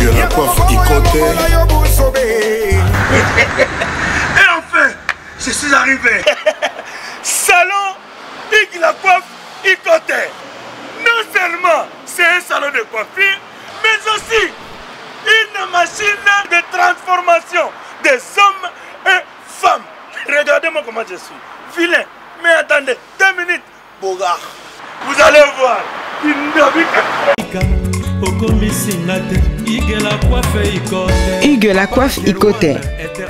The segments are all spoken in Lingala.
Hugues la coiffe Ikoté. Et enfin, je suis arrivé. Salon Hugues la coiffe Ikoté. Non seulement c'est un salon de coiffure, mais aussi une machine de transformation des hommes et femmes. Regardez-moi comment je suis. Vilain. Mais attendez, 2 minutes. Bogard. Vous allez voir. Hugues la coiffe Ikoté.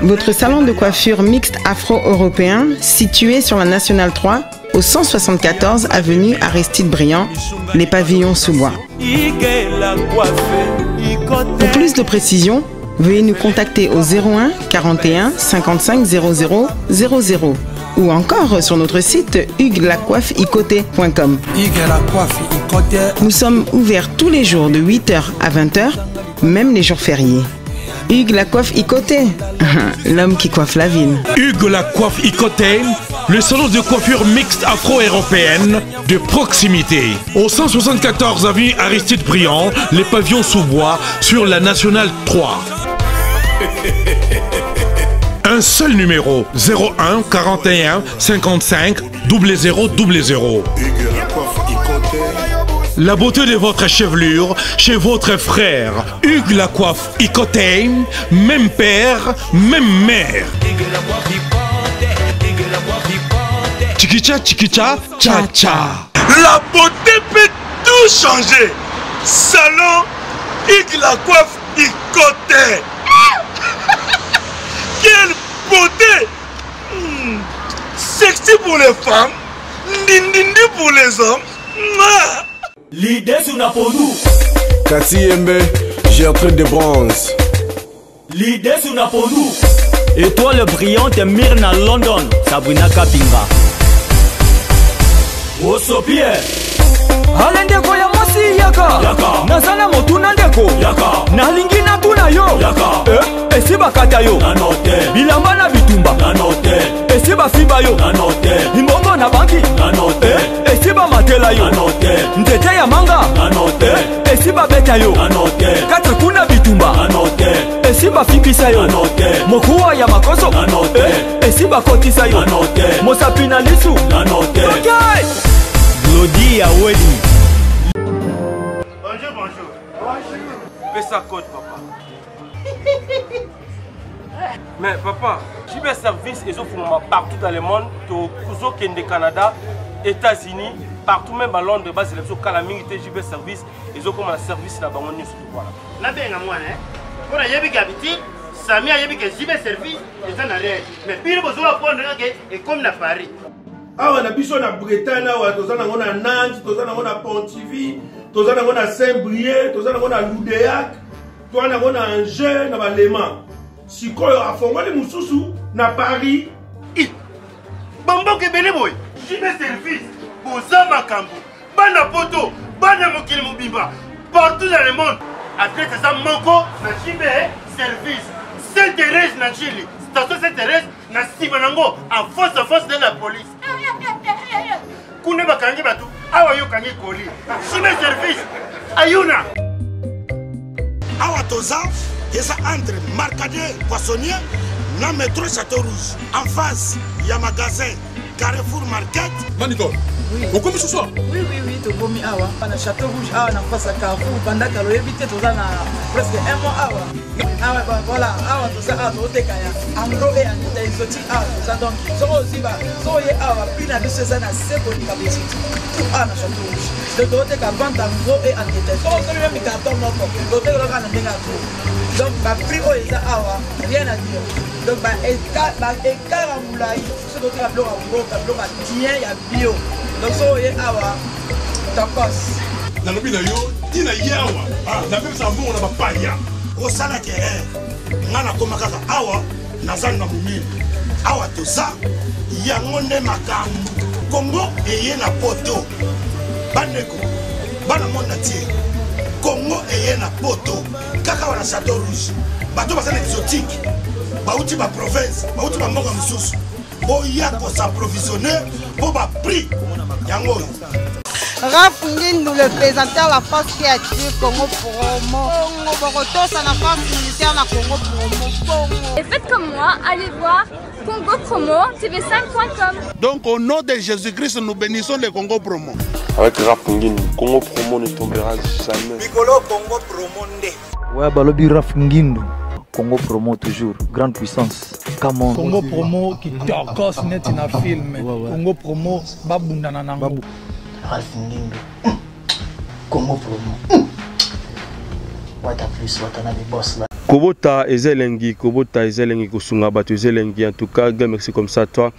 Votre salon de coiffure mixte afro-européen situé sur la Nationale 3 au 174 avenue Aristide Briand, les pavillons sous bois. Pour plus de précisions, veuillez nous contacter au 01 41 55 00 00 ou encore sur notre site hugueslacoiffeikoté.com. Nous sommes ouverts tous les jours de 8h à 20h, même les jours fériés. Hugues la coiffe Ikoté, l'homme qui coiffe la ville. Hugues la coiffe Ikoté, le salon de coiffure mixte afro-européenne de proximité. Au 174 avenue Aristide Briand, les pavillons sous bois sur la Nationale 3. Un seul numéro, 01 41 55 00 00. Hugues la coiffe Ikoté. La beauté de votre chevelure chez votre frère. Hugues la coiffe Ikoté, même père, même mère. Chikicha, chikicha, cha cha. La beauté peut tout changer. Salon Hugues la coiffe Ikoté. Quelle beauté! Sexy pour les femmes, ndindindi pour les hommes. L'idée c'est une pour nous. Kassi Yembe, j'ai un truc de bronze. L'idée c'est une pour nous. Étoile brillante Myrna London, Sabrina Kapinga. Osopie. Alendeko ya mosi yaka nazana motuna ndeko nalingi natuna yo esiba kata yo bilamba na bitumba esiba fiba yo imbongo na banki esiba matela yo nzete ya manga esiba beta yo kata kuna bitumba esiba fipisa yo mokuwa ya makoso esiba kotisa yo mosapina lisu Glody à Wadi. Bonjour, bonjour. Bonjour. Fais ça code, papa. Mais papa, j'ai bien service et partout dans le monde, au Kende Canada, États-Unis, partout même à Londres, bas c'est le calamité, j'ai bien service et ont comme un service là-bas, on est sur tout voilà. Là bien à moi, hein. Pour y avoir habitude, Samy a eu que j'ai bien service et ça n'a rien. Mais puis il faut prendre et comme à Paris. Awa na biso na Bretagne awa tozana ngona Nantes, tozana ngona Pontivy, tozana ngona Saint-Brieuc, tozana ngona Loudéac, tozana ngona Angers na Balema. Sikoyo afongoli mususu na Paris. Bambo ke bele boy. Jibe service. Boza makambo. Bana poto, bana mokili mobimba. Partout dans le monde. Après ça moko na jibe service. Sainte-Thérèse na Chili. Station Sainte-Thérèse na Sibanango en force de la police. Kune bakangi batu awa yo kangi koli. Chime service ayuna. Awa toza yesa entre Marcadet Poissonnier na métro Château Rouge. En face, il y a magasin Carrefour Market. Manito, vous commis ce soir? Oui, tu commis awa. Na Château Rouge awa na face à Carrefour pendant que l'obité toza na presque 1 mois awa. Awa voilà, awa toza awa toteka ya. Angro et en exotique awa toza donc. Soko ziba, so ye awa pina biso za na seko ni kabisi. Tout awa na Château Rouge. De toteka vente angro et en détail. Soko solo même carton moko. Toteka ka na ndenga tout. Donc ba prix o eza awa, rien à dire. Donc ba écart en moulay, ce que tu as bloqué en gros, tu as bloqué bien, il y a bio. Donc ça y est awa, tacos. Na lobi na yo, tina yawa. Na même ça bon on a pas ya. Au sala ke ngana koma kaka awa nazana mumili. Awa toza yango nde makambo. Congo eye na poto. Bandeko, bana mona tie. Congo eye na poto. Kaka wana Château Rouge. Bato basana exotique. Bauti ba province, bauti ba mboka mususu. Boya ko s'approvisionner pour ba prix. Yango. Raph Ngindou, le présentateur de la force créative Congo Promo. Boroto, c'est la force militaire de Congo Promo. Et faites comme moi, allez voir Congo Promo, tv5.com. Donc au nom de Jésus-Christ, nous bénissons le Congo Promo. Avec Raph Ngindou, Congo Promo ne tombera jamais. Piccolo Congo Promo nde. Ouais, balobi Raph Ngindou. Congo Promo toujours, grande puissance. Come on. Congo Promo qui torcos net na film. Congo Promo babunda na nango. Raph Ngindou. Congo Promo. What a plus, what a boss là. Kobota ezelengi kusunga batu ezelengi. En tout cas, merci comme ça toi.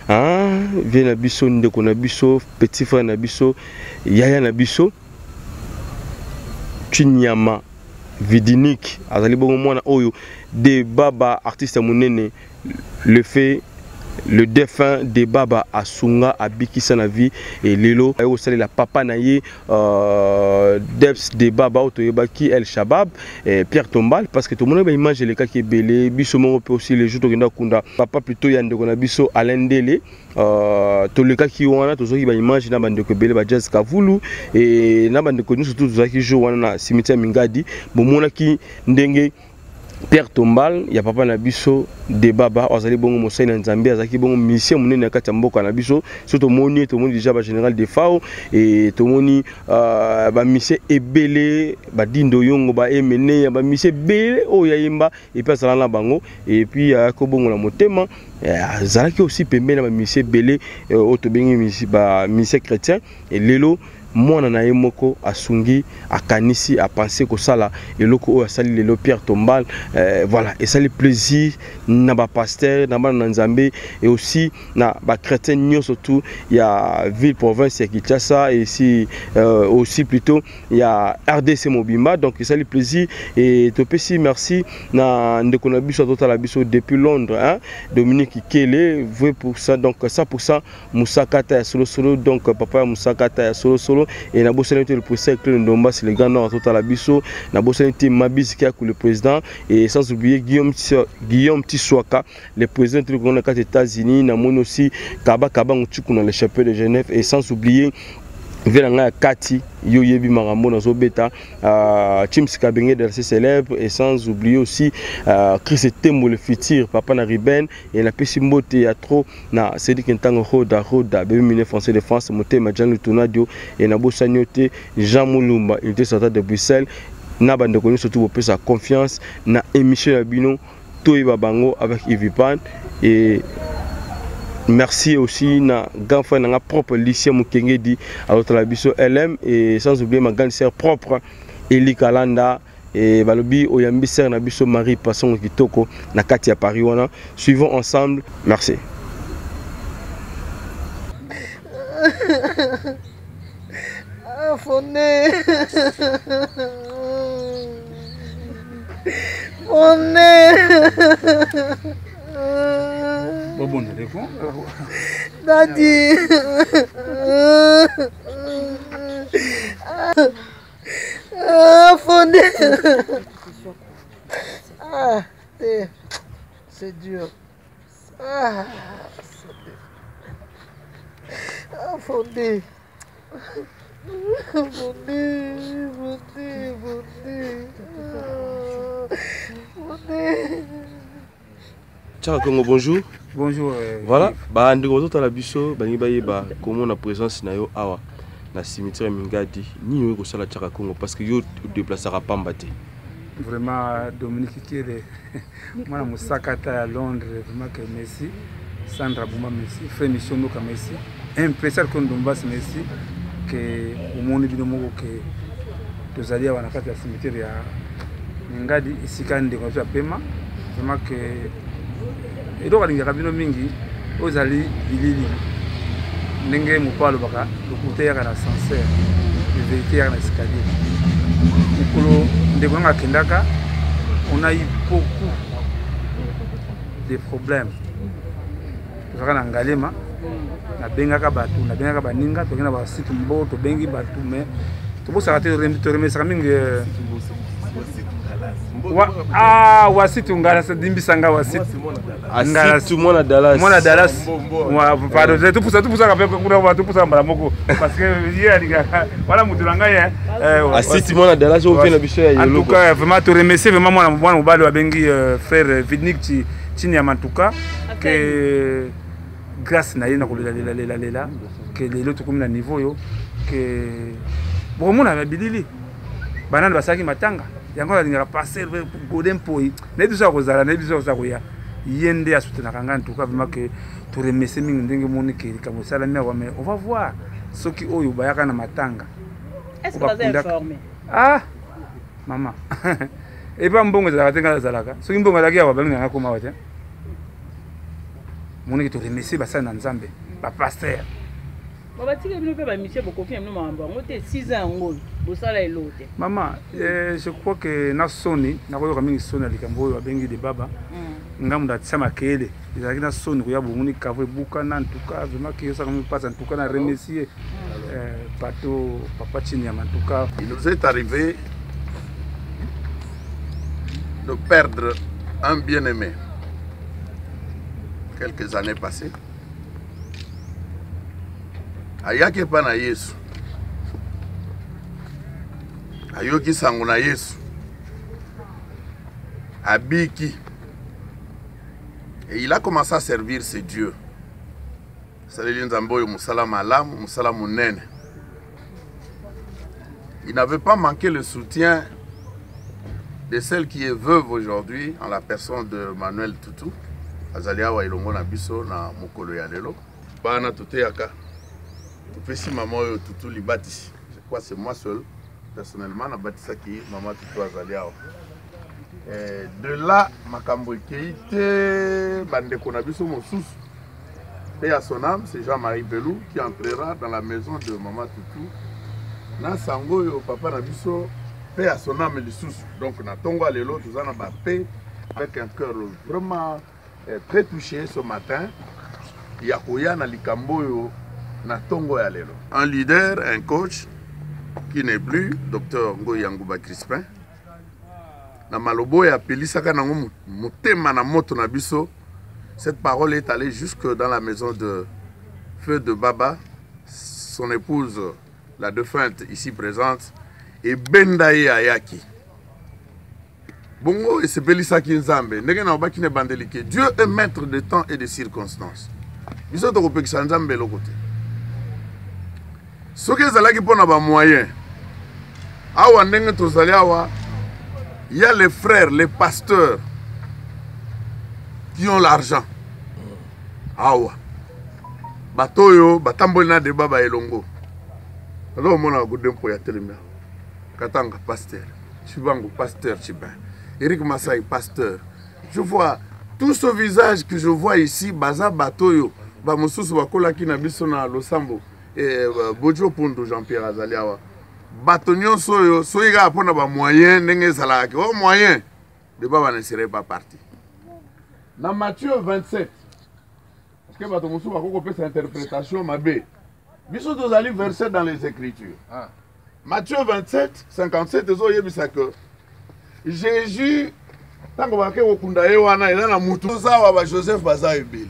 Hein, viens na biso ndeko na biso, petit frère na biso, yaya na biso. Chinyama Vidinik azali bongo mwana oyo de baba artiste munene le défunt de Baba Asunga abikisa na vie et lelo ayo sali la papa na ye Debs de Baba Otoyebaki El Shabab et Pierre Tombal parce que tout le monde a image les cas qui est belé biso mo peut aussi les jours to kunda papa plutôt yande kona biso Alain Dele to le cas qui wana to zoki ba image na bande ko belé ba Jazz Kavulu et na bande ko surtout zaki jo wana na cimetière Mingadi bomona ki ndenge Pierre Tombal, il y a papa Nabiso, de Baba, Ozali Bongo Mosai Nzambi, Azaki Bongo Mission Moune Katamboka Nabiso, surtout Moni, tout le monde déjà général de FAO, et tout le monde, Mission Ebele, Dindo Yongo, Emene, Mission Bele, Oyayimba, et puis Salana Bango, et puis Kobongo la Motema, Zalaki aussi Pembe, Mission Bele, Otobengi, Mission Chrétien, et Lelo. Moi na moko asungi akanisi a penser que ça là et loko asali le Pierre Tombal voilà et ça le plaisir na ba pasteur na ba Nzambe et aussi na ba chrétien nyo surtout il y a ville province ya Kinshasa et ici aussi plutôt il y a RDC Mobimba donc ça le plaisir et topesi merci na ndeko na biso total biso depuis Londres hein Dominique Kele vrai pour ça donc 100% Musakata ya solo donc papa Musakata ya solo et na bosanité le président Claude Ndomba c'est le grand nord total abiso na bosanité Mabis qui a le président et sans oublier Guillaume Tissouaka le président de les États-Unis na mon aussi Kaba Nchuku dans le chapelle de Genève et sans oublier Velanga Kati Yoyebi Marambo dans Zobeta Chims Kabenge de célèbre et sans oublier aussi Chris Tembo le futur papa na Riben et la Pessimbo théâtre na Cédric Ntango Roda bébé miné français de France Motema Jean Lutonadio et na Bossanyote Jean Moulumba il était sorti de Bruxelles na bande connu surtout pour sa confiance na émission Abino Toiba Bango avec Ivipan et merci aussi na grand frère na propre lycée Mukengedi à l'autre la biso LM et sans oublier ma grande sœur propre Eli Kalanda et balobi oyambi sœur na biso Marie Passon Kitoko na kati ya Paris wana suivons ensemble merci Fondé Bon, réponds. Daddy. Fondé. Ah, c'est dur. Ah, Fondé. Ciao Congo, bonjour. Bonjour. Voilà, bah ndeko to la biso bangi bayeba comment na présence na yo awa na cimetière Mingadi ni yo ko sala Ciao Congo parce que yo déplacera Pamba te. Vraiment Dominique Kele mwana musakata à Londres vraiment que merci Sandra Bouma merci frère Missiono ka merci impresseur qu'on Donbass merci que au monde bino moko que tozali wana kati ya cimetière ya Mingadi isikande ko ya pema vraiment que et donc alinga kabino mingi ozali bilili ndenge mopalo baka lokuta ya kana sincère de vérité ya na escalier mukolo ndeko nga kendaka on a eu beaucoup de problèmes tozaka na ngalema na bengaka batu na bengaka baninga tokena ba site mbo to bengi batu mais to bosaka te remesaka mingi Ah, Wasitu ngala sa dimbisanga Wasitu. Asitu mwana Dallas. Mwana Dallas. Pardon, tout pour ça rappelle que tout pour ça mbala moko parce que hier voilà mutulanga ya. Asitu mwana Dallas on fait na biso ya yelo. En tout cas, vraiment te remercier vraiment mwana mobali wa bengi frère Vidnik chini ya Mantuka que grâce na yena kolela que lelo to komina niveau yo que bon na bilili banana basaki matanga yango la linga passer godem poi na biso kozala na biso koya yende asutena kanga en tout cas vraiment que to remercier mingi ndenge moni que kamo sala mais on va voir ce qui oyo bayaka na matanga. Est-ce que vous êtes informé? Ah maman et pas mbongo za katenga zalaka so mbongo la kia wabangi na koma wate moni que to remercier basana nzambe ba pasteur. Maman, je crois que na soni na koyoka mingi soni alikambo oyo abengi de baba ngamu da tsama kele ezalaki na soni koya bomoni kavo ebuka na en tout cas vraiment que ça comme passe en tout cas na remercier pato papa chini ya en tout cas il nous est arrivé de perdre un bien-aimé quelques années passées. Ayake pa na Yesu. Ayoki sango na Yesu. Abiki. Et il a commencé à servir ses dieux. Il n'avait pas manqué le soutien de celle qui est veuve aujourd'hui, en la personne de Manuel Tutu. Azalia wa ilongo na biso na mokolo ya lelo. Bana tuteyaka. Si maman Tutu li bâti. Je crois que c'est moi seul, personnellement, na bâti ça qui maman Tutu Azalia. De là, makambo keite bande konabiso mosusu. Et à son âme, c'est Jean-Marie Belou qui entrera dans la maison de maman Tutu. Na sango yo papa nabiso, paix à son âme lisusu. Donc na tongo lelo tozana ba paix avec un cœur vraiment très touché ce matin. Yakoya na likambo yo na tongo ya lelo. Un leader, un coach qui n'est plus Dr Ngoyangouba Crispin. Na malobo ya pelisaka nango motema na moto na biso. Cette parole est allée jusque dans la maison de Feu de Baba, son épouse, la défunte ici présente, et Bendaye Ayaki. Bongo et Sepelisaki Nzambe, Negena Obakine Bandelike. Dieu est maître de temps et de circonstances. Ils sont au pays Nzambe de l'autre côté. Ce qui est là qui pose un moyen, il y a les frères, les pasteurs qui ont l'argent. Awa. Batoyo, batambolina de baba elongo. Alors mon a goudem pour ya telemia. Katanga pasteur. Chibango pasteur Chibin. Eric Masai pasteur. Je vois tout ce visage que je vois ici, baza batoyo, ba mususu bakola ki na biso na Losambo et Bojo Pondo Jean-Pierre Azaliawa. Batonyon soyo, soyiga apona ba moyen ndenge salaki. Oh moyen de baba ne serait pas parti. Dans Matthieu 27, parce que Batomousou va couper cette interprétation, ma bé. Bisous tous allés verset dans les Écritures. Matthieu 27, 57, Jésus, tant qu'on va faire au Kundaye, wana il a mutu ça va Joseph Baza Ebele.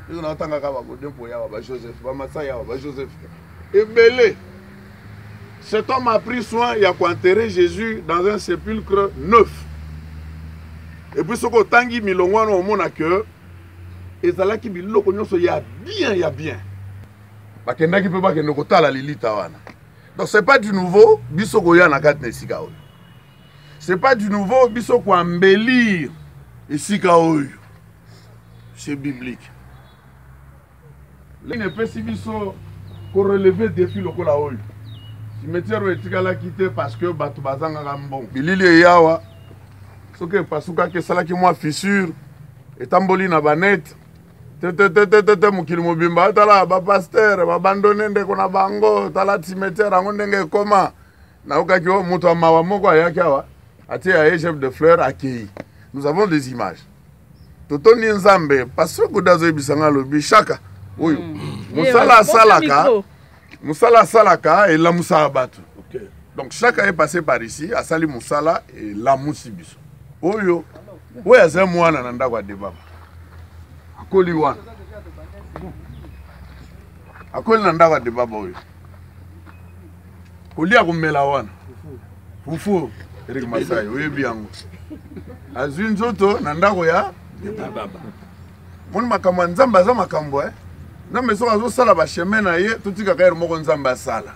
Ils ont entendu qu'à va Joseph, va Masaya, va Joseph. Ebele. Cet homme a pris soin, il a enterré Jésus dans un sépulcre neuf. Et puis, ce que Tangi Milongwano au monde a que, et ça là qui biloko nyonso ya bien. Bakenda qui peut pas que nous la lilita wana. Donc c'est pas du nouveau, bisoko ya na kat nesika oyo. C'est pas du nouveau, bisoko embellir esika oyo. C'est biblique. Il ne peut si biso ko relever défi lokola oyo. Cimetière etika la quitter parce que batu bazanga ngambon. Bilili yawa. Ce que pasuka ke sala ki moi fissure etamboli na banette tete mukili mobimba tala ba pasteur ba bandone nde kona bango tala cimetière ngo ndenge koma na okaki o muto amawa moko ayaki awa ati ya chef de fleur accueilli. Nous avons des images. Totoni nzambe parce que dazo bisanga lobi chaka oyo musala salaka et la musala batu. Donc chacun est passé par ici à Sali Moussala et la Moussibiso. oyo oyo aza mwana na ndako ya Debaba akoli wana akoli na ndako ya Debaba oyo kolia kumela wana fufu Eric Masai oyebi yango azwi nzoto na ndako ya Debaba moni makambo ya Nzambe aza makambo Nzambe soki azosala basheme na ye totikaka ere moko Nzambe asala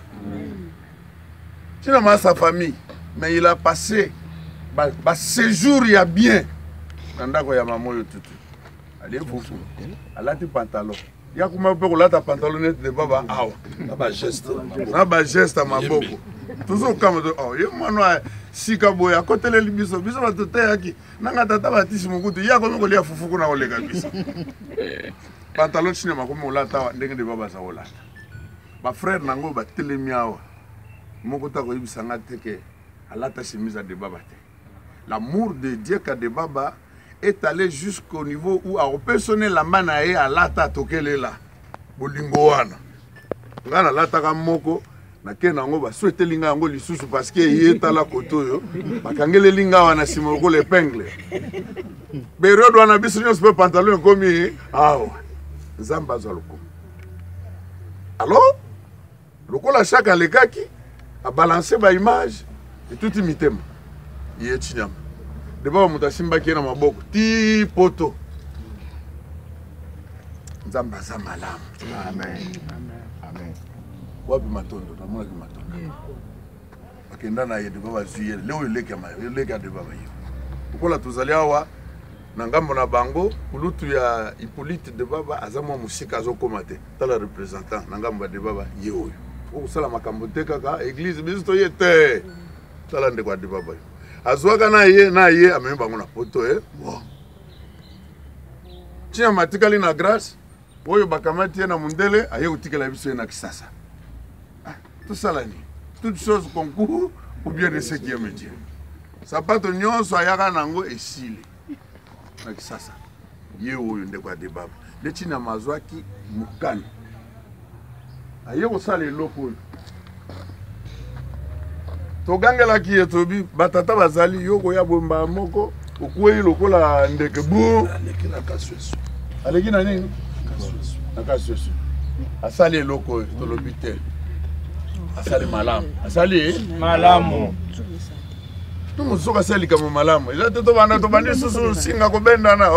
tina sa famille mais il a passé séjour ya bien na ndako ya mama oyo tutu ali fufu alati pantalon ya kuma pe kolata pantalon net de baba awa na ba geste maboko toujours comme oh ye mwana sika boya koteleli biso batote yaki nanga tata batisi mukutu ya komi kolia fufu kuna koleka biso pantalon chine makomi olata ndenge de baba za olata ba frère nango batelemi awa moko ta koyebisanga te ke alata chemise de baba te. L'amour de Dieu qu'a de baba est allé jusqu'au niveau où a personne la manae à lata tokele la bolingo wana ngana lata ka moko na kena ngo ba souhaiter linga ngo lisusu parce que yeta la koto yo bakangele linga wana simoko l'épingle période wana biso nyos pe pantalon komi awa Nzamba zaloko alors lokola chaka lekaki a balancer ba image et tout imitem ye chinyam de baba mutasimba kena maboko ti poto Nzamba za malamu amen amen wapi matondo na mwana ki matondo akenda na ye de baba zuye leo leka de baba yo ukola tuzali awa na ngambo na bango kulutu ya Hippolyte de baba azamwa musika azokoma te tala représentant na ngambo de baba ye oyo okusala makambo te kaka église biso to ye te tala nde kwa de baba yo azwaka na ye amemi bango na poto bon tia matikali na grâce oyo bakamati ye na mundele aye kotikela biso ye na kisasa tout ça là toute chose concourt ou bien de ce qui est métier sapato nyonso ayaka nango esile na kisasa ye oyo nde kwa de baba le tina mazwaki mukani aye kosala eloko oyo togangelaki ye tobi batata bazali yo koya bomba moko okuei lokola ndeke bu aleki na nini na kasusu asali eloko oyo tolobi te asali malamu asali malamu tumusuka asali kama malamu eza te tobanda tobandi susu singa kobendana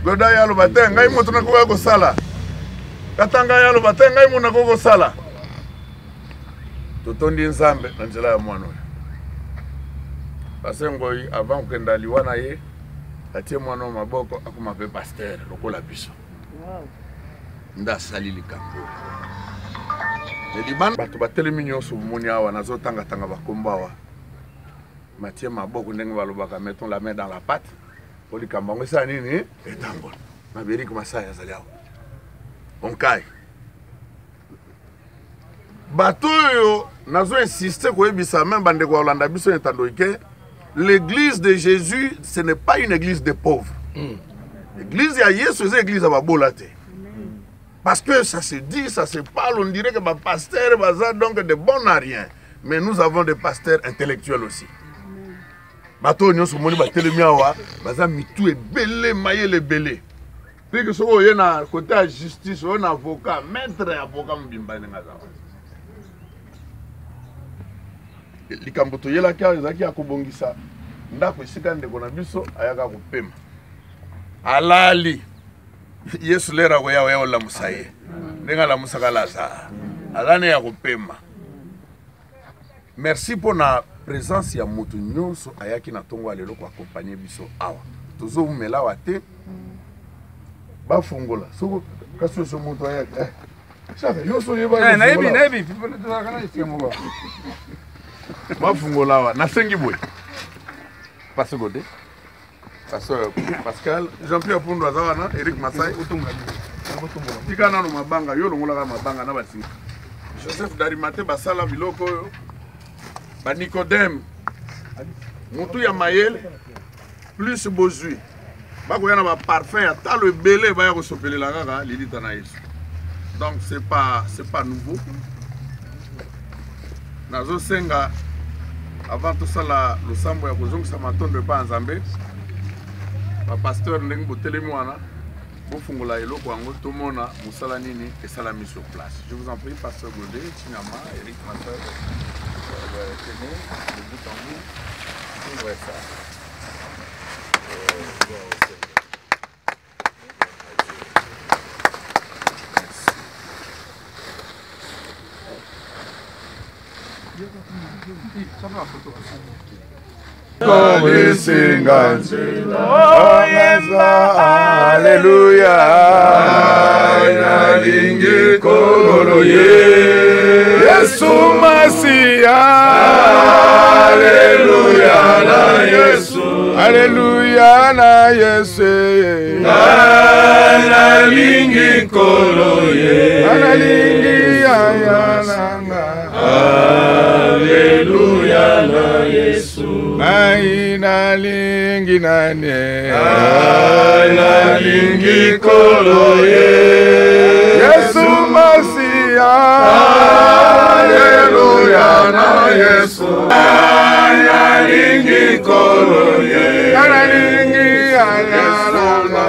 goda yalo bate ngai moto nakoka kosala katanga yalo bate ngai moto nakoka kosala totondi Nzambe na nzela ya mwana oyo basengoi avant kokenda liwa na ye atie mwana maboko akoma pe pasteur lokola biso nda asali likambo libanda bato batelemi nyonso moni awa nazotanga bakombo awa matie maboko ndenge balobaka mettons la main dans la pâte po likambo yango esala nini etambola Maberick Masai azali awa onkai bato oyo nazo insister koyebisa même bandeko ya Olanda biso etando ike l'église de Jésus ce n'est pas une église de pauvres. L'église ya Yesu c'est église ya babola te. Parce que ça se dit, ça se parle, on dirait que les pasteurs sont donc de bons à rien. Mais nous avons des pasteurs intellectuels aussi. Bato nyo so moni ba telemia wa, baza mitu ebele mayele belé. Puis que so y na côté de justice, on avocat, maître avocat mbimba nga za. Likambo to yela kya ezaki akobongisa. Ndako esika ndeko na biso ayaka kopema. Alali. Yesu lera ko yawe ola musaye. Nenga la musaka Lazare. Alane ya kopema. Merci pour la présence ya mutu nyonso ayaki na tongo alelo ko accompagner biso awa. Tozo umela wate. Ba fungola. Soko kaso so mutu ayaki. Sabe, nyonso yeba. Naibi, people to kana isiamugo. Ba fungola wa nasengi boy. Passe gode. Pascal, Jean-Pierre Pondo Azawana, Eric Masai, Tikana no mabanga, yo longola mabanga na basi. Joseph Darimate basala biloko yo. Ba Nicodème. Mutu ya mayele plus bozui. Ba ko yana ba parfum ya talo belé ba ya ko sopelela kaka lilita na Yesu. Donc c'est pas nouveau. Nazo senga avant tout ça le sambo ya kozongisa matondo pa Nzambe. pasteur ndenge botelemi wana bofungola eloko yango tomona mosala nini esalami sur place. Je vous en prie, pasteur Godé, Chinyama, Eric Masseur, tenez le bout en bout, ouvrez ça. Alléluia, nalingi kololo Yesu Masia. Alléluia na Yesu, Alléluia na Yesu, nalingi kololo nalingi ayalanga. Alléluia na Yesu, nalingi nane, nalingi kolo Yesu Masia. Alléluia na Yesu, nalingi kolo nalingi ayalanga.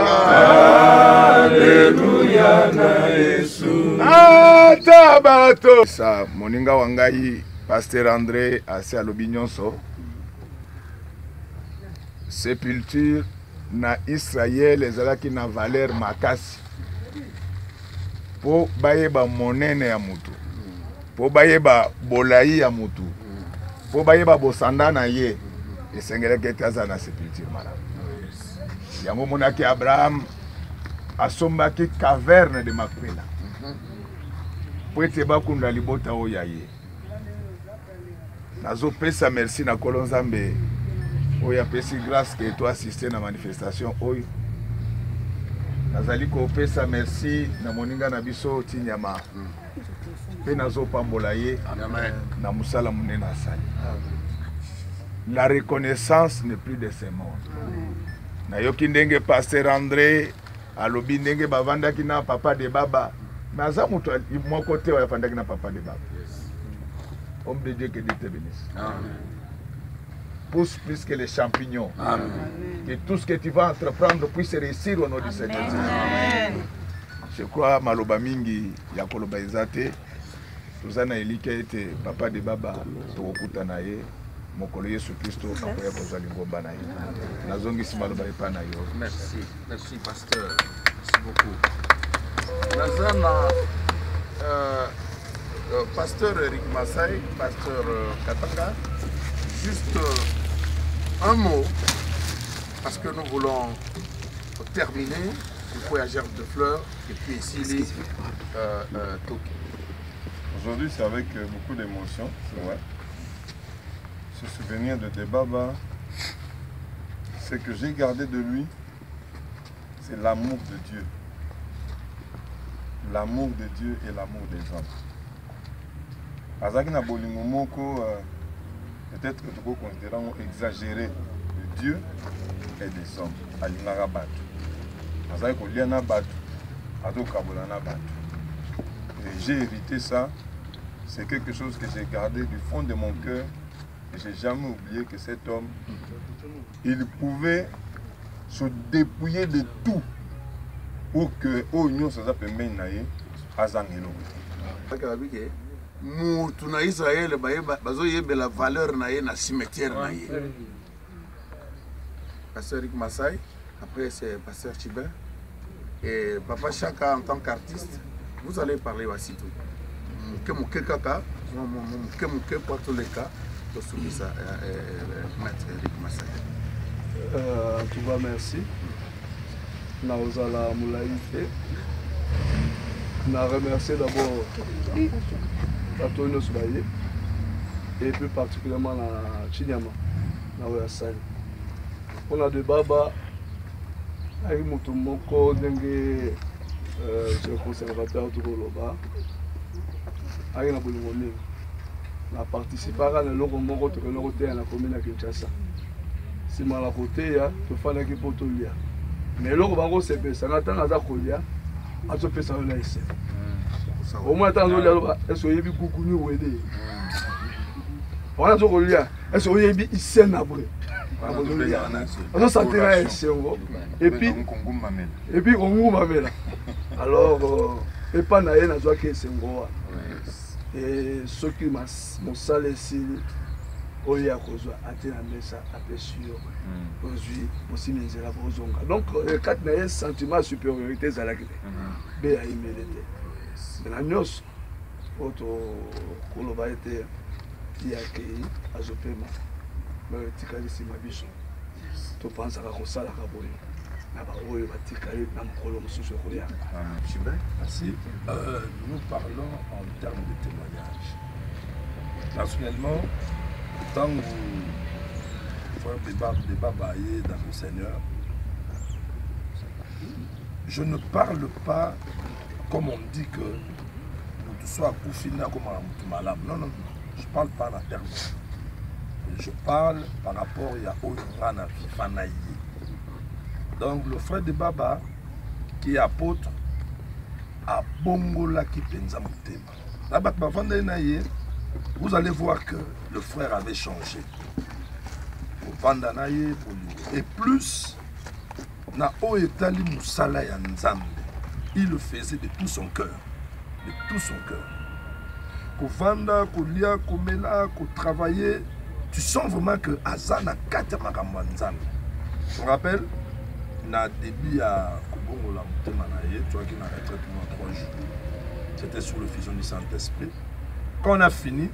Alléluia na Yesu. Atabato sa moninga wangai Pasteur André ase alobi nyonso. Sépulture na Israël ezalaki na valeur makasi po bayeba monene ya mutu, po bayeba bolai ya mutu, po bayeba bosanda na ye, esengelaki ete aza na sépulture malamu. Yango monaki Abraham asombaki caverne de Makpela po ete bakunda libota oyo ya ye. Nazopesa merci na Nkolo Nzambe oyo apesi grâce que to assister na manifestation oyo. Nazali kopesa merci na moninga na biso Chinyama pe nazopambola ye na musala munene asali. La reconnaissance n'est plus de ce monde. Na yoki ndenge Pasteur André alobi ndenge bavandaki na papa de baba, mais aza mutu moko te oyo afandaki na papa de baba. Homme de Dieu, que Dieu te bénisse. Amen. Pousse plus que les champignons. Amen. Que tout ce que tu vas entreprendre puisse réussir au nom du Seigneur. Amen. Je crois maloba mingi ya koloba ezate. Tuzana elika ete papa de baba tokuta na ye mokolo Yesu Kristo akoya kozwa lingomba na ye. Nazongisi maloba epa na yo. Merci. Merci pasteur. Merci beaucoup. Nazana pasteur Eric Massai, pasteur Katanga, juste un mot, parce que nous voulons terminer le voyageur de fleurs et puis ici les Toki. Aujourd'hui, c'est avec beaucoup d'émotion, c'est vrai. Se souvenir de Debaba, ce que j'ai gardé de lui, c'est l'amour de Dieu. L'amour de Dieu et l'amour des hommes. Azaki na bolingo moko peut-être que tu peux considérer exagéré de Dieu et des hommes. Alingaka bato. Azaki kolia na bato, azokabola na bato. Et j'ai hérité ça. C'est quelque chose que j'ai gardé du fond de mon cœur. Et j'ai jamais oublié que cet homme, il pouvait se dépouiller de tout pour que l'Union soit permis d'aller à Zangelo. Mutu na Israël bazoyebe la valeur na ye na cimetière na ye. Pasteur Eric Massai, après c'est pasteur Chibin et papa Chaka en tant qu'artiste, vous allez parler aussi tout. Kemuke kaka, kemuke pour tous les cas, to soumis à maître Eric Massai. Tu vois, merci. Naozala Moulaïté. Je remercie d'abord Antonio Soubaye et plus particulièrement la Chinyama, na Oyasali. On a de Baba, avec Moutoumoko, Dengue, le conservateur de Goloba, avec la Boulomoni. On a participé à l'Oromoko, à la commune de Kinshasa. Si je suis côté, je fais un équipe de Tolia. Mais l'Oromoko, c'est que ça n'a pas de Kolia, à ce que ça n'a pas. Au moins, est-ce qu'il y a eu beaucoup de gens? On a dit est-ce qu'il y a eu ici un abré? on sentira esengo et puis on mamela alors et pas na yena zwa ke esengo et ce qui m'a mosale si oya kozwa atena mesa apesio aujourd'hui aussi menzela bozonga donc quand na un sentiment de supériorité zalaki be ya imelete na nyos auto koloba ete ya ke azopema mais tikali si mabiso to pensa ka kosala ka boye na ba oyo batikali na mkolo mususu kolia. Merci. Nous parlons en termes de témoignage. Personnellement, tant que frère débat baillé dans le Seigneur, je ne parle pas comme on dit que nous tous sois confinés comme un malade. Non, non, non. Je ne parle pas en termes. Je parle par rapport à Oyurana Fanaï. Donc le frère de Baba, qui est apôtre, a Bongola qui pensa Mutema. Vous allez voir que le frère avait changé. Et plus, na Oyetali Moussala Yanzambe, il le faisait de tout son cœur. De tout son cœur. Kovanda, Kolia, Komela, Kotravailler, tu sens vraiment que Azana Katama Kambanzambe. Je me rappelle, na début à Kobongola Mutema Naye, tu vois qu'il n'a retraité pendant 3 jours. C'était sous le fusion du Saint-Esprit. Quand on a fini,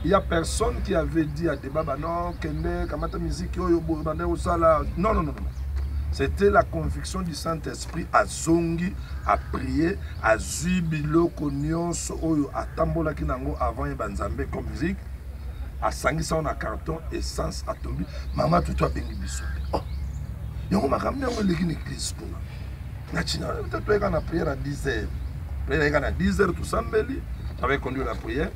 il n'y a personne qui avait dit à Debaba non, Kende, Kamata musique, non, non, non, non. C'était la conviction du Saint-Esprit à Zongi, à prier, à Zubilo, Konyon, à Tambola Kinango avant Banzambe comme musique, à Sangisa on a carton, essence, à tomber. Maman, tout toi, Bengi Bissou. Oh, il m'a ramené à l'église. Peut-être qu'on a prié à 10h. Prié à 10h, tout ça, j'avais conduit la prière.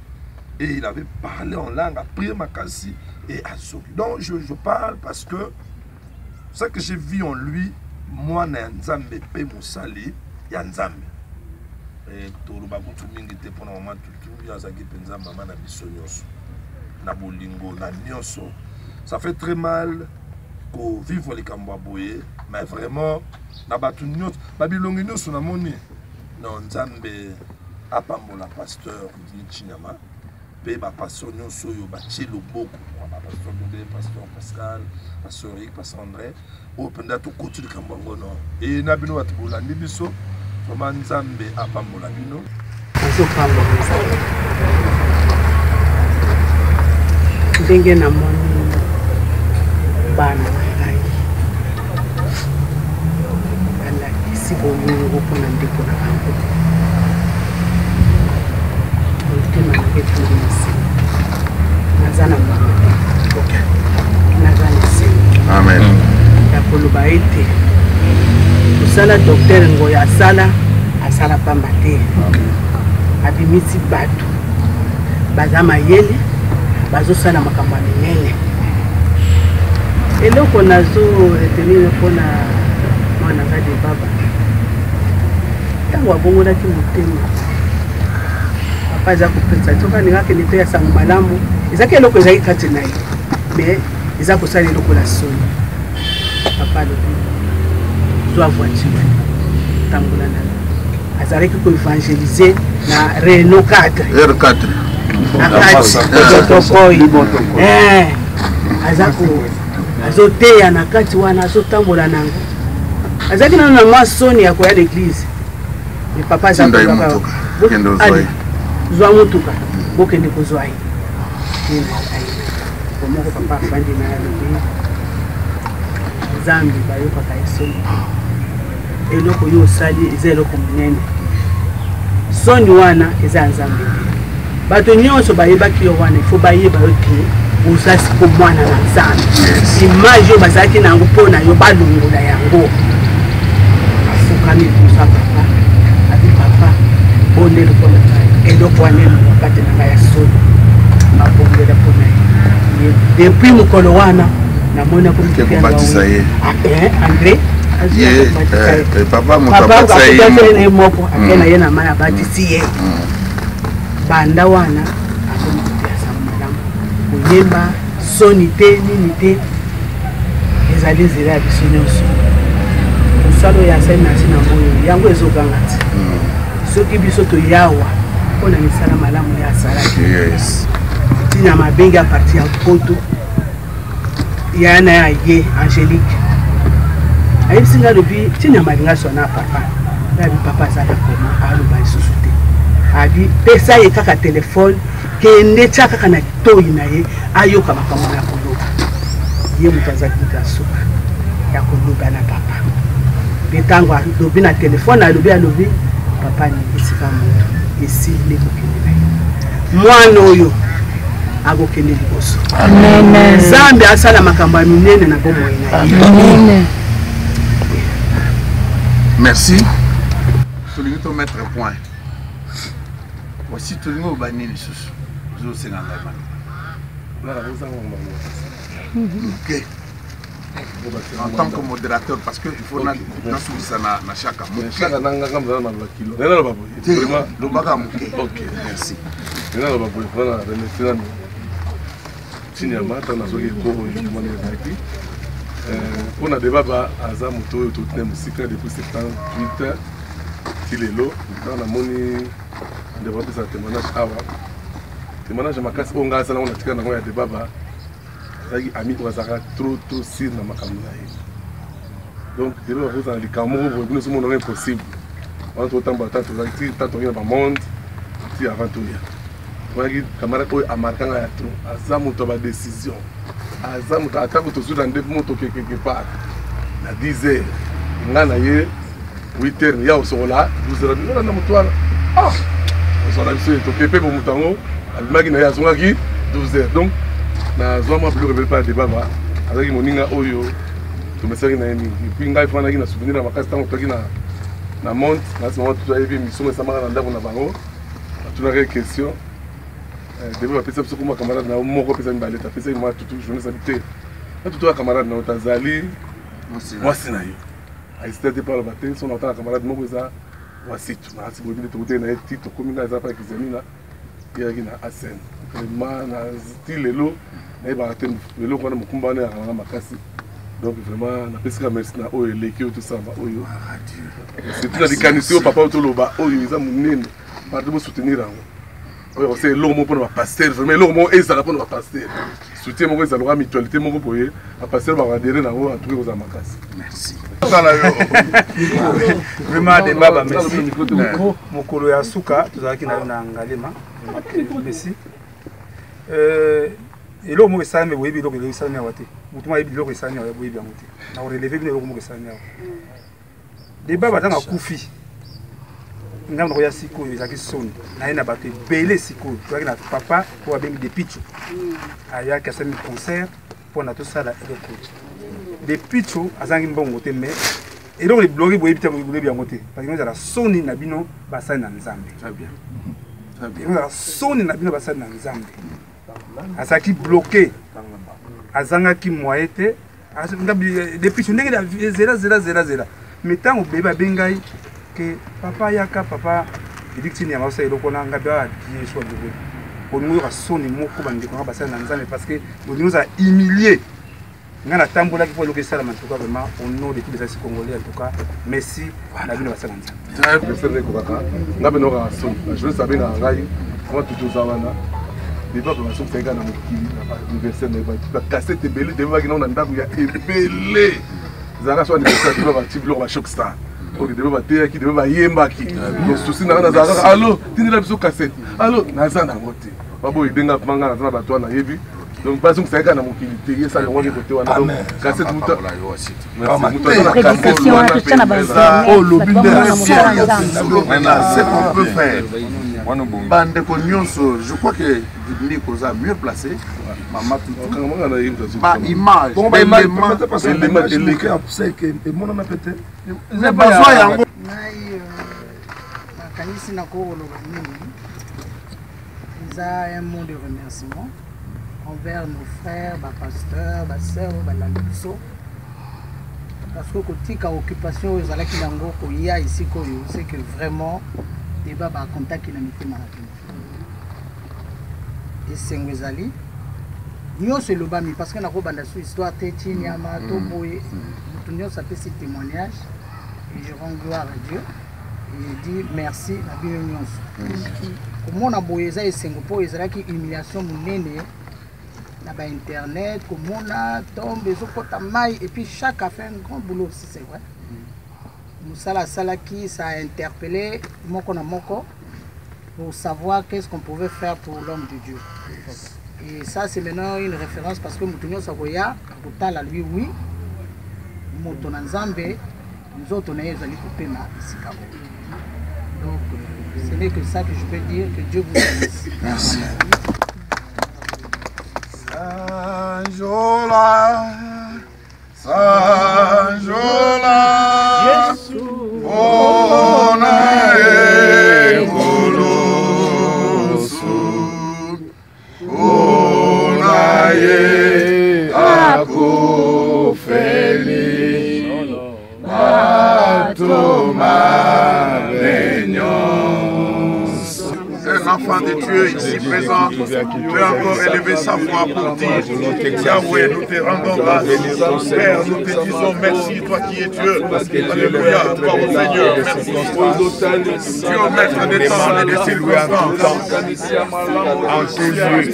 Et il avait parlé en langue, a prié Makassi et Azogi. Donc je parle parce que ce que j'ai vu en lui, moi, Nzambe Pe Moussali, Yanzambe. Et Torubabutu Mingite pour le moment, tout Yazagi Penza, Maman Nabisonyoso, Nabolingo, Nanyoso. Ça fait très mal qu'on vive les Kambabouye, mais vraiment, Nabatunios, Babilonginos, on a moni. Non, Nzambe, Apambola, pasteur, Chinyama. Pasteur Soyo, Bachilo beaucoup, pasteur Bébé, pasteur Pascal, pasteur Rick, pasteur André, au Pendato Côté de Kambangono. Et Nabino Atboula Nibiso, Roman Zambe à Pambola Bino. Ndenge na moni bana ngai. Bana isi bolingo pona ndeko na bango. Amen. Yakoloba ete kusala docteur ngoya asala pamba te. Abimisi bato baza mayele bazosala makambo minene. Eloko nazo retenir mpona mwana ngade baba ntango abongolaki motema aza kopesa soka ningaki nete ya sango malamu ezaki eloko ezali kati na ye mais eza kosala eloko la soni papa lobi zwa voiture tambola na azalaki koevangelize na Renault 4 R4 azoteya na kati wana azotambola nango azalaki nano na mwa soni ya koya l'église mais papa azakolaka zwa mutuka bokende kozwa ye komoko papa afandi na yalobi Nzambe bayokaka esoni eloko yo osali eza eloko monene soni wana eza ya Nzambe bato nyonso bayebaki yo wana ifo bayeba yo te oza siko mwana na Nzambe image oyo bazalaki nango mpona yo balongola yango afukami kusa papa abi papa bonelo mpona ngai eloko wana elokakate na ngai ya soni mabongela mpona ye depuis mokolo wana namoni André papa moko akena ye na mai abatisi ye banda wana akomopesa malamu koyemba soni te nini te ezali nzela ya biso nyonso mosala oyo asali na nsi na moyo yango ezokanga ti soki biso toyawa mpona misala malamu ya asalaki ntina mabengi aparti ya poto yana ya ye angélique ayebisi nga alobi ntina malinga so na papa nabi papa azala koma aloba lisusu te abi pesa ye kaka telefone kende tia kaka na litoyi na ye ayoka makambo na koloba ye moto azalaki moto asuka ya koloba na papa mpe ntango alobi na telefone alobi papa ni esika moto esili kokende na ye mwana oyo akokende liboso nzambe asala makambo ya minene na bomoi na ye. Merci. Tolingi to mettre point. Voici tolingi au bani les sous. Zo senganga bani. OK. En tant que modérateur parce que il faut na ça na chaque chaque nanga comme ça na kilo. Vraiment le baga muke. OK, merci. Nena ba boy fana remercier Tinia mata na zoki ko yimane zaki. On a débat à Zamoto tout le musique depuis 78 Tilelo dans la moni développé sa témoignage avant témoignage makasi onga sala on a tika na ya débat zaki ami wazaka trop sir na makambo na ye donc débat vous dans les Cameroun vous nous sommes impossible on tout temps battre zaki tato na monde ti avant tout ya wagi camarade ko amarkanga ya trop Zamoto ba décision Zamoto atako to sur ndep moto quelque part na 10h ngana ye 8h ya osola 12h na mutwala osola biso to pepe bo mutango alimaki na ya zongaki 12h donc na zoma plus révélé par débat ba avec moninga oyo to mesaki na yeni puis ngai fana ki na souvenir na makasi tango toki na monte na ce moment tout a évi mission ça mara na ndako na bango tuna quelques questions débat pesa biso kuma camarade na moko pesa mbaleta pesa moi tout journée sanité tout camarade na otazali moi c'est na yo aïsté par le matin son autant camarade moko za wasitu na asi bobile to na eti to kominga za pa kizamina ya gina asen vraiment na stilelo na ba te lelo kwa mukumba na ya makasi donc vraiment na pesa merci na oyo leki tout ça ba oyo c'est tout la canissio papa to loba oyo iza munene pardon pour soutenir en oui, c'est l'homme pour le pasteur, mais l'homme est ça pour le pasteur. Soutien mon ça l'aura mutualité mon pour le pasteur va adhérer dans haut à tous les amakas. Merci. Vraiment des baba merci. Mokolo ya suka tuzaki na ngalema. Merci. Et l'homme est ça mais oui biloko le ça na wate. Mutuma biloko ça na oui bien muté. Na relever biloko mo ça na. Des baba tanga kufi. Ngam roya siko ezaki soni na ina bato belé siko toaki na papa pour abengi de pichu aya kasami concert pour na to sala eloko de pichu azangi mbongo te mais eloko le blogi boyebi ta boyebi yango te parce que la soni na bino basali na nzambe très bien la soni na bino basali na nzambe azaki bloqué azangaki moyen te de pichu ndenge da zera mais tant beba bengai que papa yaka papa victime ya masa eloko na ngaba die so de ko nous ra soni moko bandi ko basala na nzambe parce que nous a humilié ngana tambola ki po loke sala man tout cas vraiment au nom de tous les assis congolais en tout cas merci na bino basala nzambe très bien ko kaka ngabe no ra soni je veux saber na ngai moi tout zawana débat pour son fega na mokili na université na ba cassette belé débat ki na ndako ya ebelé zara so université ba tiblo ba shock star ok debe bateya ki debe bayemba ki souci na na zaka allo tindela biso cassette allo naza na ngote babo idenga manga na bato na yebi donc pas que ça na mokili te yesa le ngoni côté wana donc cassette muta oh lobi c'est qu'on peut faire bande ko nyonso je crois que Dibli koza mieux placé maman tout ba image bon ba image parce que les c'est que mon on a peut-être c'est besoin yango nai makanisi na ko loba nini un mot de remerciement envers nos frères, nos pasteurs, nos sœurs, nos lamiso. Parce que quand occupation aux alaki dango ko ya ici ko c'est que vraiment débat ba contact qui n'a mis malade. Et c'est ngezali nyonso elobami parce que nakobanda sur histoire te tinyama to boye moto nyonso apesi témoignage et je rends gloire à Dieu et dit merci na bino nyonso komona boye eza esengo mpo ezalaki humiliation monene na ba internet komona tombe ezokota mai et puis chaque a fait un grand boulot aussi c'est vrai mosala asalaki ça a interpellé moko na moko pour savoir qu'est-ce qu'on pouvait faire pour l'homme de Dieu. Et ça, c'est maintenant une référence parce que Moutounio Sagoya, Kotala, lui, oui, Moutouna Nzambe, nous autres, on est allés couper ma ici. Donc, ce n'est que ça que je peux dire, que Dieu vous bénisse. Merci. Sanjola, Sanjola, un enfant de Dieu ici présent peut encore élever sa voix pour dire Yahweh, nous te rendons grâce. Père, nous te disons merci, toi qui es Dieu. Alléluia, toi mon Seigneur, merci. Dieu au maître des temps et des circonstances. En Jésus,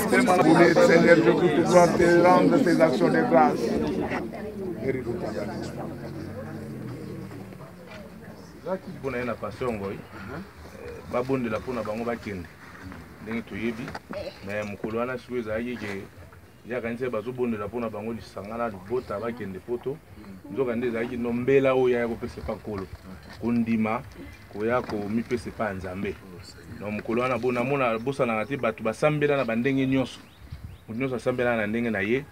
Seigneur, je peux pouvoir te rendre tes actions de grâce. Mpona ye na pasteur Ngoyi babondela mpona bango bakende ndenge toyebi me mokolo wana sikoyo ezalaki ke yakanisi bazobondela mpona bango lisanga na libota bakende poto nzoka nde ezalaki no mbela oyo yaya kopesa epa nkolo kondima koya komipesa epa ya nzambe no mokolo wana namona bosanaka te bato basambela na bandenge nyonso moto nyonso asambelaka na ndenge na ye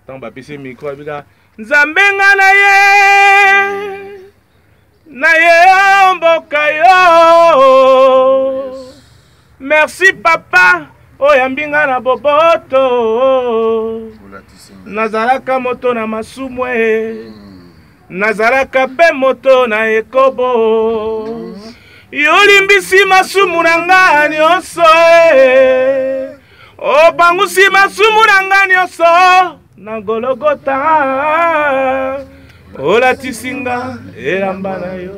ntango bapesi mikro abika nzambe nga na ye na ye mboka yo merci papa oyambi nga na boboto nazalaka moto na masumu nazalaka mpe moto na ekobo yolimbisi masumu na nga nyonso obangusi masumu na nga nyonso na Golgota olatisinga elamba na yo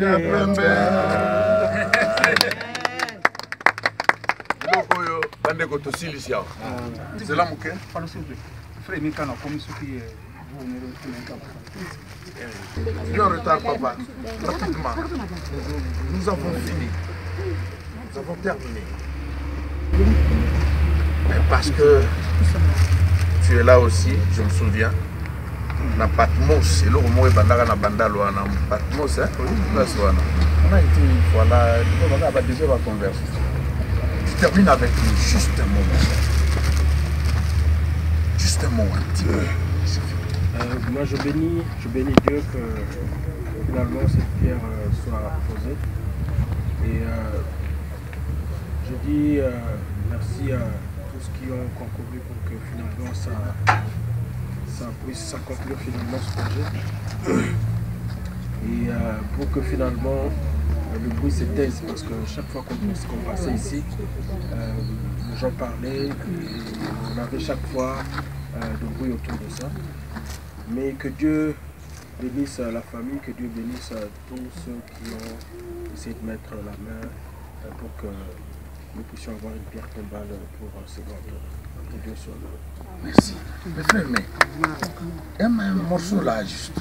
ya pembe biloko oyo bandeko tosilisi awa nzela moke tu es en retard papa rapidement nous avons fini nous avons terminé mais parce que tu es là aussi je me souviens na Patmos et le mot bandaka na bandalo na Patmos place wana on a été une fois là on a déjà la conversation. Je termine avec lui juste un moment un petit peu. Moi je bénis Dieu que finalement cette pierre soit posée et je dis merci à tous qui ont concouru pour que finalement ça puisse s'accomplir finalement ce projet et pour que finalement le bruit se taise parce que chaque fois qu'on passait ici les gens parlaient et on avait chaque fois de bruit autour de ça mais que Dieu bénisse la famille, que Dieu bénisse tous ceux qui ont essayé de mettre la main pour que nous puissions avoir une pierre tombale pour ce grand homme. Que Dieu soit là. Merci. Mais frère, aime un morceau là juste.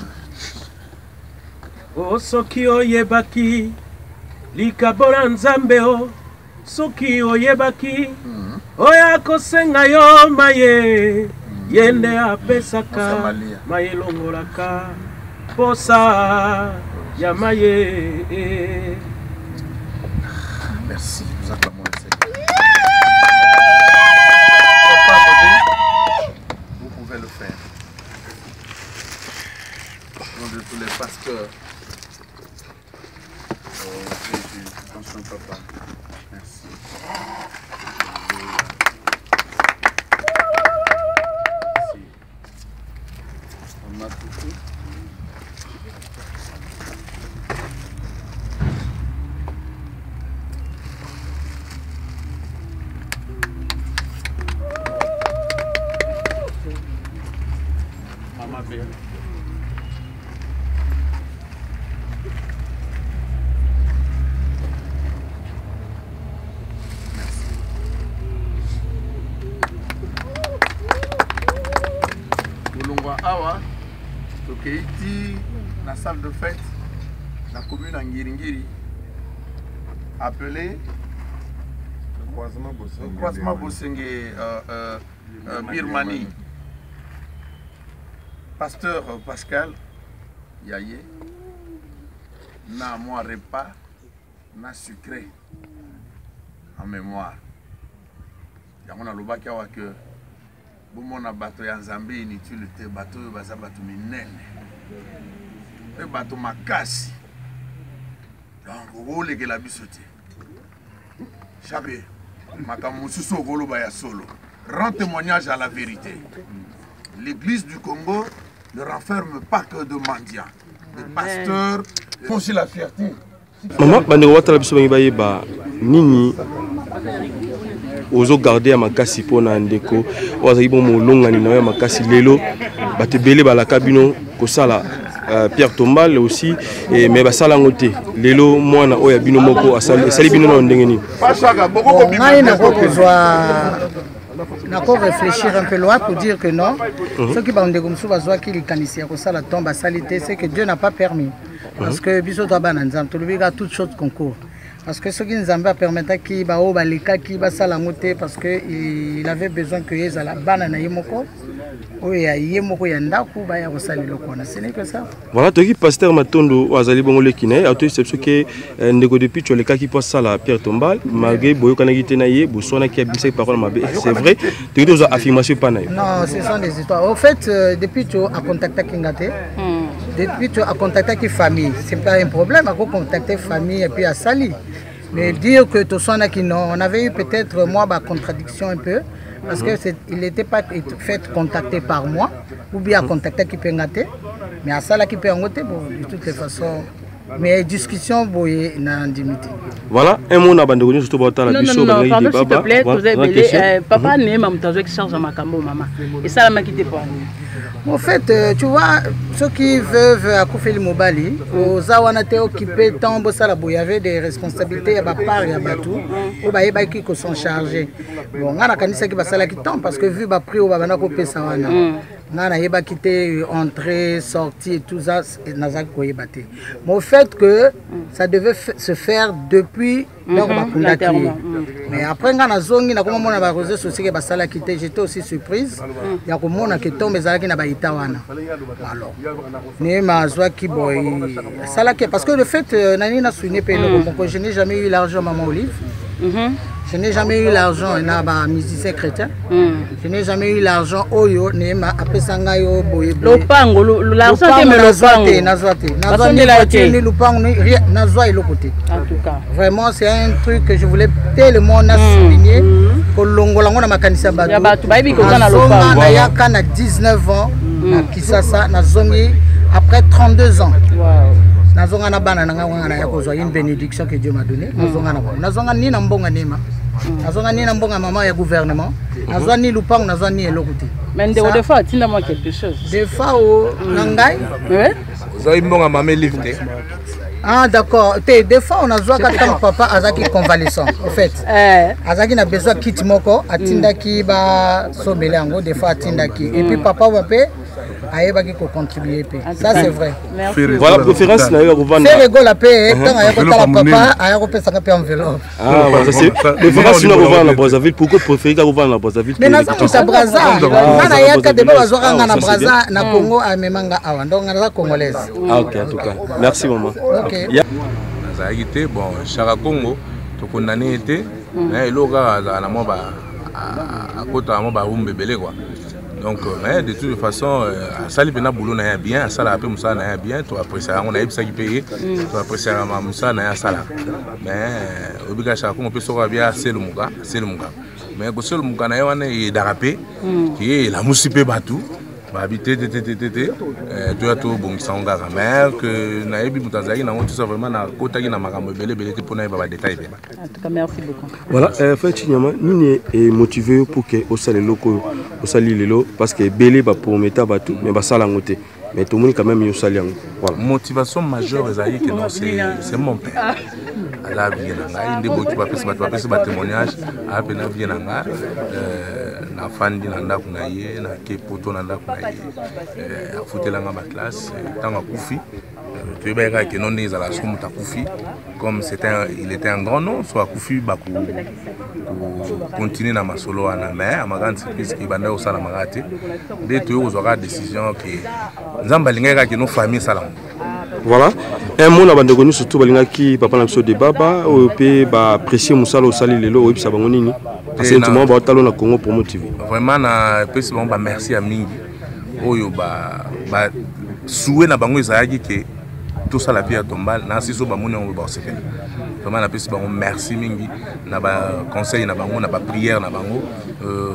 Oh soki oyebaki likabola nzambe o soki oyebaki oya kosenga yo maye yende apesaka maye longolaka posa ya maye. Merci, nous acclamons le Seigneur. Vous pouvez le faire. Au nom de tous les pasteurs. Oh Jésus, attention papa. Merci. Merci. On a tout fait. sorti dans la salle de fête, dans la commune Angiringiri, appelé le croisement Bossenge Birmanie. Pasteur Pascal Yaye, n'a moi repas, n'a sucré en mémoire. Yango na lobaki awa que bomona bato ya Nzambe inutile te, bato oyo baza bato minene pe bato makasi, donc okolekela biso te chaque makambo mosusu okoloba ya solo. Rend témoignage à la vérité. L'église du Congo ne renferme pas que de mendiants. Les pasteurs font aussi la fierté. Maman, bandeko watala biso bangi bayeba nini ozo garder ya makasi pona ndeko ozaki bon molongani na ya makasi lelo batebele balaka bino kosala Pierre Tombal aussi mais basala ngote lelo mwana oya bino moko asali bino na ndenge nini ngai nako réfléchir un peu loin pour dire que non ceux qui bandeko musu bazwaki likanisi ya kosala tombe salité c'est que Dieu n'a pas permis parce que biso to bana nzambe to lobika toute chose concours. Parce que ce qui nous a permis qu'il ba balika qui ba sala ngote parce que il avait besoin que les ala bana na yemoko o ya yemoko ya ndaku ba ya kosala lokona ce n'est que ça. Voilà to ki pasteur Matondo azali bongo le kine auto exception que ndeko depuis to le cas qui passe sala Pierre Tombal malgré boyo kana gite na ye bosona ki abisa parole mabe c'est vrai to ki to affirmation pas na yo. Non, ce sont des histoires. Au fait depuis tu as contacté Kingate depuis tu as contacté qui famille, c'est pas un problème à contacter famille et puis à Sali. Mais dire que tout ça on avait eu peut-être moi ma contradiction un peu parce que il n'était pas fait contacter par moi ou bien contacter qui peut ngater mais à ça là qui peut ngater bon de toutes les façons mais discussion boye na intimité. Voilà un mot na bande ko surtout bota la biso ba ngi s'il te plaît vous avez papa ne m'a mutazo qui charge makambo maman et ça m'a quitté pas. En fait, tu vois, ceux qui veulent à Koufeli Mobali, aux Awanate occupés, tant il y avait des responsabilités à part et à Batou, qui sont chargés. Bon, on a qui va s'aller qui tombe parce que vu le prix, on va venir couper ça. On a quitté entrée, sortie et tout ça, mais au fait que ça devait se faire depuis leur mais après, on a zongi, on a réseaux sociaux qui va quitter. J'étais aussi surprise. Il y a comme qui tombe, mais il y a Itawana. Alors, parce que le fait, je n'ai jamais eu l'argent, maman Olive. Je n'ai jamais eu l'argent, il y a un musicien chrétien. Je n'ai jamais eu l'argent, Oyo, Nema, après Sangayo, Boye. L'argent, c'est le côté. En tout cas. Vraiment, c'est un truc que je voulais tellement souligner. Que l'Ongolango na makanisa batu. Na yaka na 19 ans, na Kisasa, na zongi après 32 ans. Nazonga na bana nga ngana ya kozwa une bénédiction que Dieu m'a donnée. Nazonga ni na mbonga nema. Nazonga ni na mbonga maman ya gouvernement. Nazonga ni lupang nazonga ni elokuti. Mais des fois tinda moi quelque chose. Des fois au nangai. Vous mbonga maman lifté. Ah d'accord. Des fois on a besoin quand papa azaki convalescent. En fait. Azaki na besoin kit moko atinda ki ba sobele ngo des fois atinda ki. Et puis papa va payer. Qui contribuer. Ça c'est vrai. Voilà préférence na yo revendre. C'est rigolo la paix quand ayo kotala papa ayo pesa ka enveloppe. Ah voilà c'est préférence na revendre na Brazzaville pourquoi préférer revendre na Brazzaville. Mais naza musa Brazza. Nana yaka de ba zo nga na Brazza na Congo amemanga awa donc naza congolaise. Ah OK en tout cas. Merci maman. OK. Naza été bon Chara Congo to condamné été mais loka na mo ba à kota mo ba rumbebele quoi. Donc, de toute façon, ça a boulot bien, ça a bien, tu apprécies, on a eu ça qui paye, tu apprécies ça mais obligatoire on peut sauver bien c'est le muga. Mais que seul muga na yawana est dérapé, qui est la moussipe batou, habiter tu as tout bon sang mais que na ebi mutazaki na tout ça vraiment na kota ki na makambo belé pour na ba détail bien. En tout cas merci beaucoup. Voilà, Frère Chinyama, nini est motivé pour que au sale loko au sali lelo parce que belé ba promettre ba tout mais ba sala ngote. Mais tout le monde quand même yo sali ngo. Voilà. Motivation majeure ezali que non c'est mon père. La vie na ngai ndebo tu ba pesa ba témoignage a pe na vie na ngai na fandi na ndako na ye na ke poto na ndako na ye afutelanga ma classe tanga kufi tu es bien que non des à la somme takufi comme il était un grand nom soit kufi baku continuer na masolo na mais à ma grande surprise qui banda au sala magate dès tu aura décision que nzamba linga que nos familles salam. Voilà, un mot na bande connu surtout balinga ki papa na biso de baba o pe ba apprécier musala au sali lelo o bisa bango nini sentiment ba talo na Congo Promo TV. Vraiment na pesi bon ba merci à mingi oyo ba souhait na bango ezayaki que tout ça la pierre tombale na siso ba moni on ba sekela. Vraiment na pesi bango merci mingi na ba conseil na bango na ba prière na bango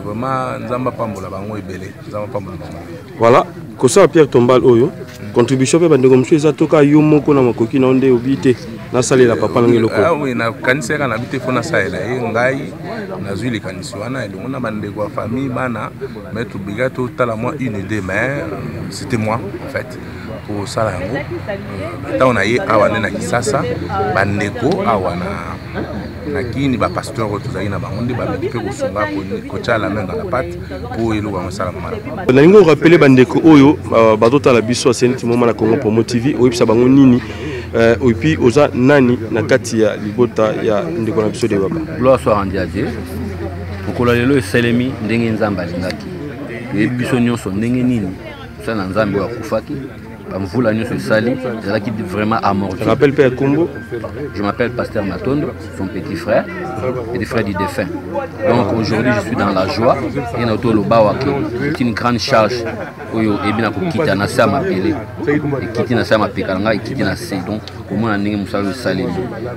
vraiment nzamba pambola bango ebele nzamba pambola bango. Voilà, kosa pierre tombale oyo contribution pe bande comme ça toka yo moko na makoki na onde obité na salela papa ngelo ko. Ah oui na kanisera na bité fona salela ngai na zui kanisi wana elongo na bande kwa famille bana mettre bigato tala moi une idée mais c'était moi en fait pour ça là yango ta on a eu awa na kisasa bandeko awa na kini ba pasteur tozali na bangonde ba mekipe ko sunga ko chala main dans la pâte pour elo ba mosala mala. Na lingo rappeler bandeko oyo bazota la biso senti moment na Congo Promo TV oyebisa bango nini et puis oza nani na kati ya libota ya ndeko na biso de baba. Gloire soit rendue à Dieu. Mokolo lelo eselemi ndenge nzamba lingaki. Yebiso nyonso ndenge nini ça na nzambe wa kufaki. Bamvula nyonso esali ezalaki vraiment amorti. Rappelle Père Kombo. Je m'appelle Pasteur Matondo, son petit frère du défunt. Donc aujourd'hui je suis dans la joie et na to lobawa c'est une grande charge oyo ebina ko kita na sama pele. Ekiti na sama pekalanga ekiti na se donc comment na ndenge musalo esali.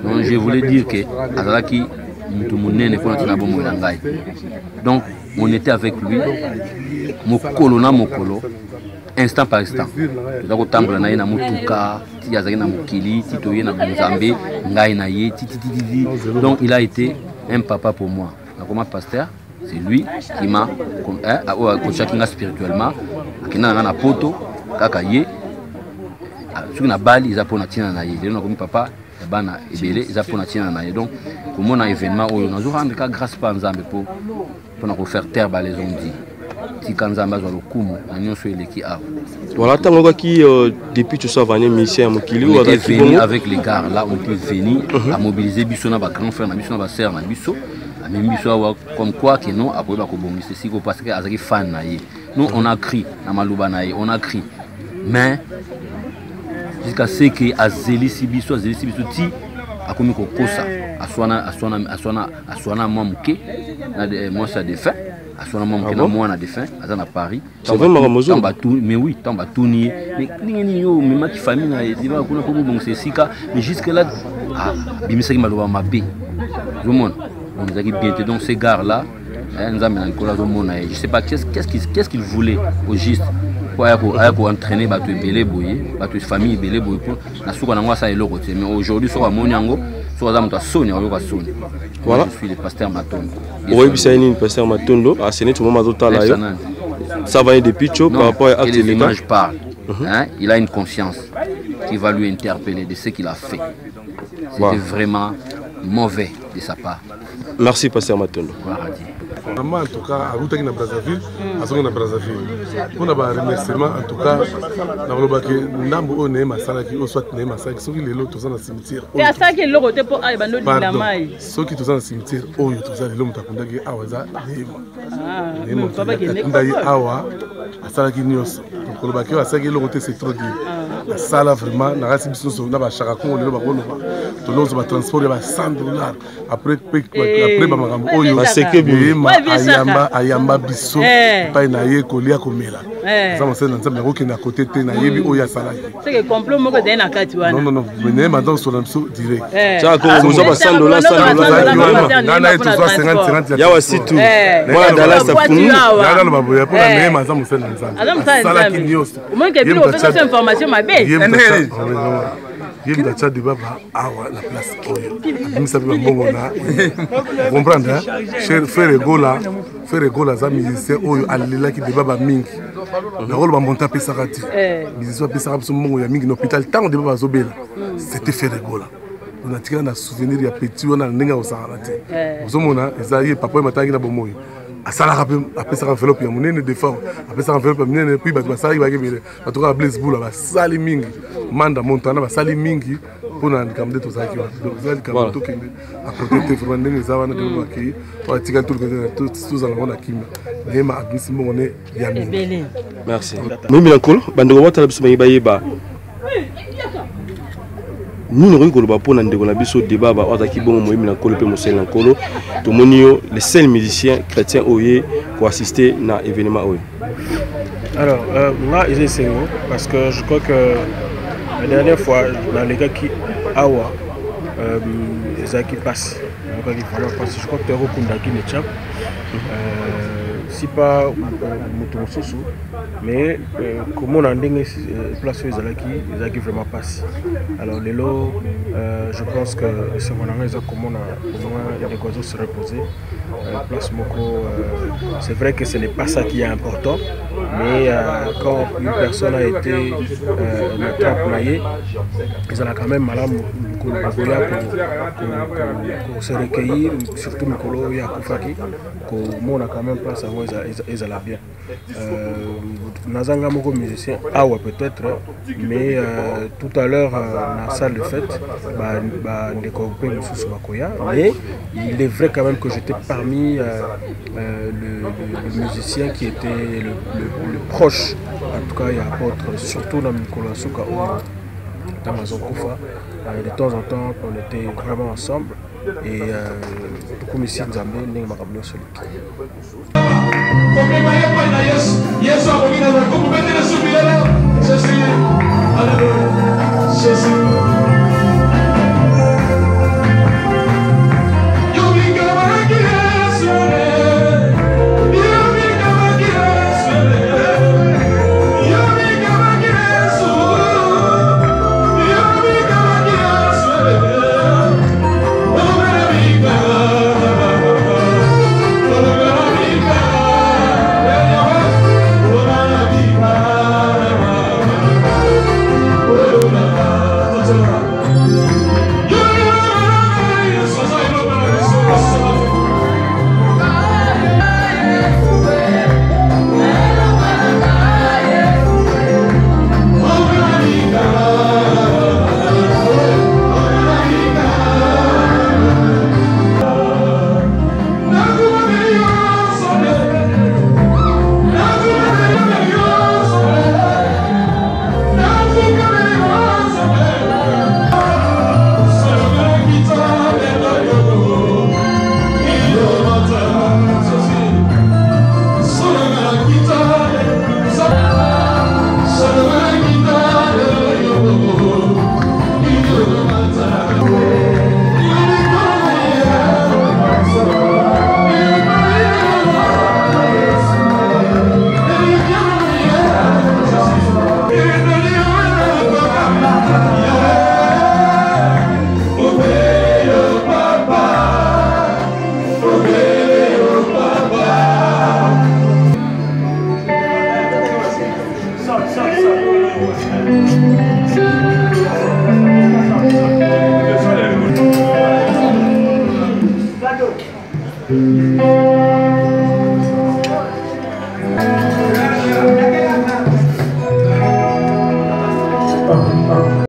Donc je voulais dire que azalaki mutu munene ko na tina bomo na ngai. Donc on était avec lui mokolo na mokolo instant par instant. Nous avons tambour na na mutuka, ti azaki na mukili, ti toye na Nzambe, ngai na ye, ti. Donc il a été un papa pour moi. Comme pasteur, c'est lui qui m'a coaché spirituellement. Akina na poto, kaka ye. Sur na bali, ils a pour na tina na ye. Donc comme papa, bana ebele, ils a pour na tina na ye. Donc comme on a événement où nous rendre grâce par Nzambe pour nous faire taire les ondits. Voilà, depuis tout ça, on était venu avec les gars là, on peut venir à mobiliser Bissona, grand frère, Bissona, sœur, Bisso, même Bisso, comme quoi que non, après c'est si parce que Azaki fan nous on a crié, on a crié, mais jusqu'à ce que Azeli Bisso, ti a commis kosa, aswana mamke, moi ça défait. Moi na défunt à Paris. C'est vraiment Ramozo. Mais oui, tamba tourni. Mais même qui famille na diva kuna ko bon c'est sika mais jusque là bimisa ki maloba mabe. Tout on nous a dit bien donc ces gars là nzambe na kola zo mona je sais pas qu'est-ce qu'il voulait au juste pour entraîner bato ebele boye bato famille ebele boye pour na suka na ngwa sa eloko te mais aujourd'hui sur amonyango sur azamuta sonia oyoka sonia. Voilà. Je suis le pasteur Matondo. Oui, c'est le pasteur Matondo. Ah, c'est tout le monde là. Ça va être des pitchos par rapport à les images parlent. Il a une conscience qui va lui interpeller de ce qu'il a fait. C'était vraiment mauvais de sa part. Merci, pasteur Matondo. Maman, en tout cas, à Routaki na Brazzaville, à Zonga na Brazzaville. On a un remerciement, en tout cas, dans le bac, Nambo on est masala qui soit né masala qui sont les lots tous dans le cimetière. Et à ça qui est le côté pour aller bando de la maille. Ceux qui tous dans le cimetière, oh, tous ça les lots mutakunda qui awaza nema. Nema papa qui n'est pas awa, à ça qui nios. Donc le bac à ça qui est le côté c'est trop dur. La salle vraiment, na rasi biso na ba charakon le bakolo ba. Tout l'autre va transporter ba $100. Après ba makambo oyo ba sekebi ayamba biso pa na ye kolia komela ça me sena nzambe ko na côté te na yebi oya salaki c'est que complot moko de na kati wana non mais maintenant sur l'amso direct ça ko muzo ba $100 na eto 50 ya wasitu moi Dallas a funu na ba boya pour na me nzambe sena nzambe salaki nyos moi ke bilo pe cette information ma be il y a des baba à la place oyo ça veut bongo na comprendre faire gola za musicien oyo alila ki de baba mingi na rôle ba monta pesa rati musicien pesa rati bongo ya mingi na hôpital tant de baba zobela c'était faire gola on a tiré un souvenir ya petit on a ndinga osarate ozomona ezali papa matangi na bomoyo asalaka mpe apesaka enveloppe ya monene des fois apesaka enveloppe ya monene puis bato basalaki bakebele bato kaka blaise bula basali mingi manda montana basali mingi mpona likambo nde tozalaki wana donc eza likambo tokende aprote te vraiment ndenge eza wana ndenge bakei atikali tozala ngo na kimia nayema abimisi mbongo ne ya mingi. Merci. Moyembi na nkolo bandeko batala biso bangi bayeba nini okoki koloba mpona ndeko na biso debaba azalaki bongo moyembi na nkolo mpe mosali na nkolo tomoni yo le seul musicien chrétien oyo koassiste na événement oyo. Alors moi eza esengo parce que je crois que la dernière fois dans les gars qui awa ezalaki mpasi ezalaki vraiment mpasi je crois que toyakokundaki ne champ si pas moto mosusu mais komona ndenge place oyo ezalaki vraiment mpasi. Alors lelo je pense que esengo na ngai eza komona au moins ndeko se reposer place moko. C'est vrai que ce n'est pas ça qui est important, mais quand une personne a été employée, ils ont quand même malade pour se recueillir, surtout Mikolo et Akufaki, qu'on a quand même place à voir ils allaient bien. Nazanga moko musicien, awa peut-être, mais tout à l'heure dans la salle de fête, mais il est vrai quand même que j'étais parmi le musicien qui était le proche, en tout cas il y a apôtre, surtout dans Mikolo Souka dans Mazokufa. De temps en temps on était vraiment ensemble et tout comme ici Nzambe n'est pas comme celui Thank you.